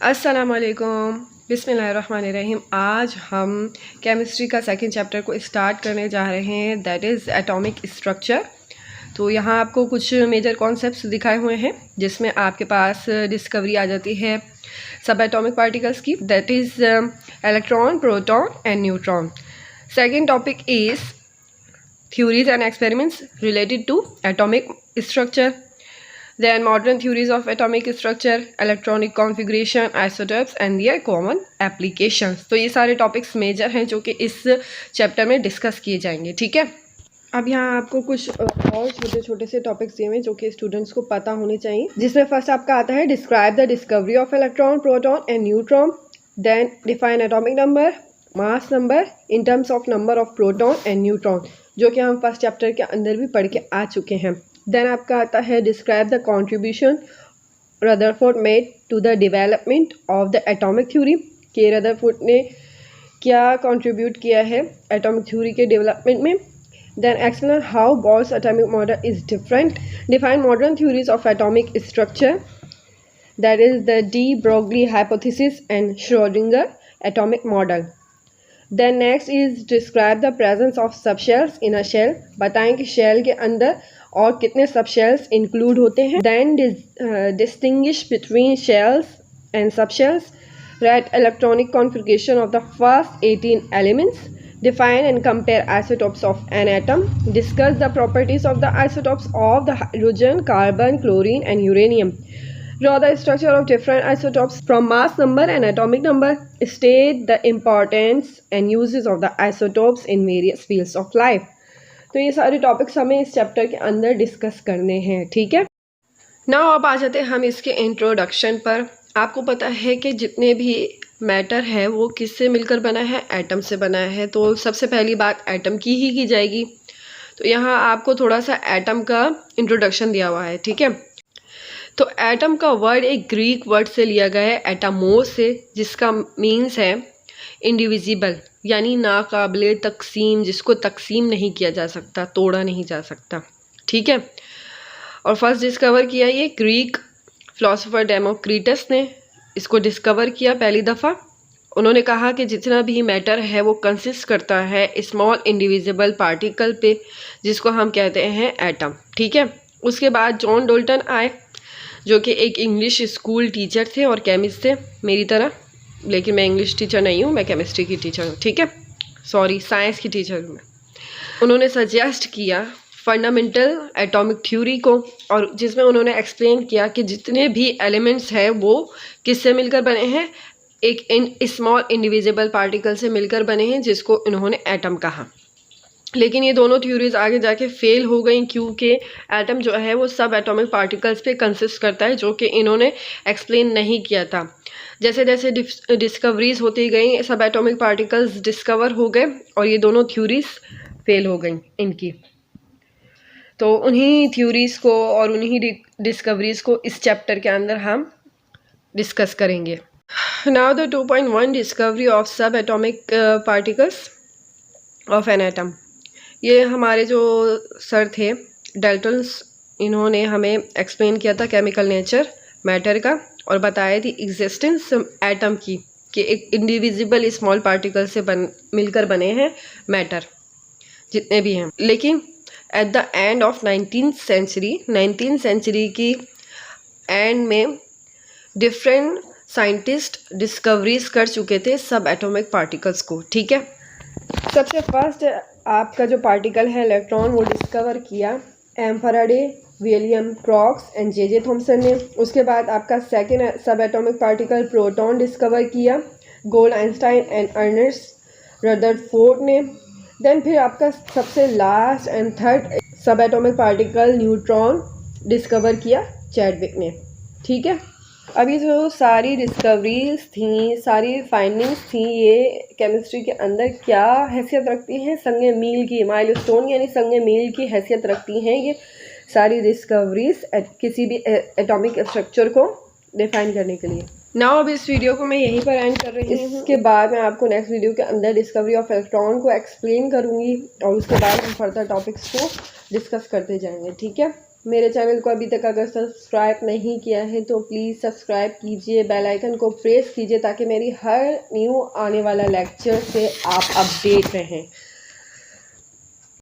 अस्सलामुअलैकुम, बिस्मिल्लाहिर्रहमानिर्रहीम। आज हम केमिस्ट्री का सेकंड चैप्टर को स्टार्ट करने जा रहे हैं, दैट इज़ एटॉमिक स्ट्रक्चर। तो यहाँ आपको कुछ मेजर कॉन्सेप्ट्स दिखाए हुए हैं जिसमें आपके पास डिस्कवरी आ जाती है सब एटॉमिक पार्टिकल्स की, that is electron, proton and neutron. Second topic is theories and experiments related to atomic structure, then modern theories of atomic structure, electronic configuration, isotopes and their common applications। तो ये सारे topics major हैं जो कि इस chapter में discuss किए जाएंगे, ठीक है। अब यहाँ आपको कुछ और छोटे छोटे से टॉपिक्स दिए हुए जो कि स्टूडेंट्स को पता होने चाहिए, जिसमें फर्स्ट आपका आता है describe the discovery of electron, proton and neutron, then define atomic number, mass number in terms of number of proton and neutron, जो कि हम फर्स्ट चैप्टर के अंदर भी पढ़ के आ चुके हैं। देन आपका आता है describe the contribution Rutherford made to the development of the atomic theory, के रदरफोर्ड ने क्या कंट्रीब्यूट किया है एटॉमिक थ्योरी के डेवलपमेंट में। Then explain how Bohr's atomic model is different, define modern theories of atomic structure, that is the de Broglie hypothesis and Schrodinger atomic model. Then next is describe the presence of subshells in a shell, बताएं कि shell के अंदर और कितने subshells include होते हैं। Then distinguish between shells and subshells, write electronic configuration of the first 18 elements, define and compare isotopes of an atom, discuss the properties of the isotopes of the hydrogen, carbon, chlorine and uranium, draw the structure of different isotopes from mass number and atomic number, state the importance and uses of the isotopes in various fields of life। तो ये सारे topics हमें इस chapter के अंदर discuss करने हैं, ठीक है। नाउ अब आ जाते हैं हम इसके इंट्रोडक्शन पर। आपको पता है कि जितने भी मैटर है वो किससे मिलकर बना है, एटम से बना है। तो सबसे पहली बात एटम की जाएगी। तो यहाँ आपको थोड़ा सा एटम का इंट्रोडक्शन दिया हुआ है, ठीक है। तो एटम का वर्ड एक ग्रीक वर्ड से लिया गया है, एटामोस से, जिसका मीन्स है इंडिविजिबल, यानी नाकाबिले तकसीम, जिसको तकसीम नहीं किया जा सकता, तोड़ा नहीं जा सकता, ठीक है। और फर्स्ट डिस्कवर किया ये ग्रीक फिलोसोफर डेमोक्रिटस ने इसको डिस्कवर किया पहली दफ़ा। उन्होंने कहा कि जितना भी मैटर है वो कंसिस्ट करता है स्मॉल इंडिविजिबल पार्टिकल पे, जिसको हम कहते हैं एटम, ठीक है। उसके बाद जॉन डोल्टन आए, जो कि एक इंग्लिश स्कूल टीचर थे और केमिस्ट थे मेरी तरह, लेकिन मैं इंग्लिश टीचर नहीं हूँ, मैं केमिस्ट्री की टीचर हूँ, ठीक है, सॉरी साइंस की टीचर हूँ मैं। उन्होंने सजेस्ट किया फंडामेंटल एटॉमिक थ्योरी को, और जिसमें उन्होंने एक्सप्लेन किया कि जितने भी एलिमेंट्स हैं वो किससे मिलकर बने हैं, एक स्मॉल इंडिविजिबल पार्टिकल से मिलकर बने हैं, जिसको इन्होंने एटम कहा। लेकिन ये दोनों थ्योरीज आगे जाके फेल हो गई, क्योंकि एटम जो है वो सब एटॉमिक पार्टिकल्स पे कंसिस्ट करता है, जो कि इन्होंने एक्सप्लेन नहीं किया था। जैसे जैसे डिस्कवरीज होती गई, सब एटॉमिक पार्टिकल्स डिस्कवर हो गए और ये दोनों थ्योरीज फेल हो गई इनकी। तो उन्हीं थ्योरीज को और उन्हीं डिस्कवरीज को इस चैप्टर के अंदर हम डिस्कस करेंगे। नाउ द 2.1 डिस्कवरी ऑफ सब atomic particles of an atom. ये हमारे जो सर थे डाल्टन्स, इन्होंने हमें एक्सप्लेन किया था केमिकल नेचर मैटर का, और बताया थी एग्जिस्टेंस एटम की, कि एक इंडिविजिबल स्मॉल पार्टिकल से मिलकर बने हैं मैटर जितने भी हैं। लेकिन at the end of 19th century की एंड में डिफरेंट साइंटिस्ट डिस्कवरीज कर चुके थे सब एटॉमिक पार्टिकल्स को, ठीक है। सबसे फर्स्ट आपका जो पार्टिकल है इलेक्ट्रॉन, वो डिस्कवर किया M Faraday, William Crookes and J Thomson ने। उसके बाद आपका second subatomic particle proton discover किया Gold, Einstein and Ernest Rutherford ने। देन फिर आपका सबसे last and third subatomic particle neutron discover किया चैडविक ने, ठीक है। अभी जो सारी डिस्कवरीज थी, सारी फाइंडिंग्स थी, ये केमिस्ट्री के अंदर क्या हैसियत रखती हैं, संगे मील की, माइलस्टोन यानी संगे मील की हैसियत रखती हैं ये सारी डिस्कवरीज किसी भी एटॉमिक स्ट्रक्चर को डिफाइन करने के लिए। नाउ अब इस वीडियो को मैं यहीं पर एंड कर रही हूँ। इसके बाद मैं आपको नेक्स्ट वीडियो के अंदर डिस्कवरी ऑफ इलेक्ट्रॉन को एक्सप्लेन करूँगी, और उसके बाद हम फर्दर टॉपिक्स को डिस्कस करते जाएंगे, ठीक है। मेरे चैनल को अभी तक अगर सब्सक्राइब नहीं किया है तो प्लीज़ सब्सक्राइब कीजिए, बेल आइकन को प्रेस कीजिए ताकि मेरी हर न्यू आने वाला लेक्चर से आप अपडेट रहें।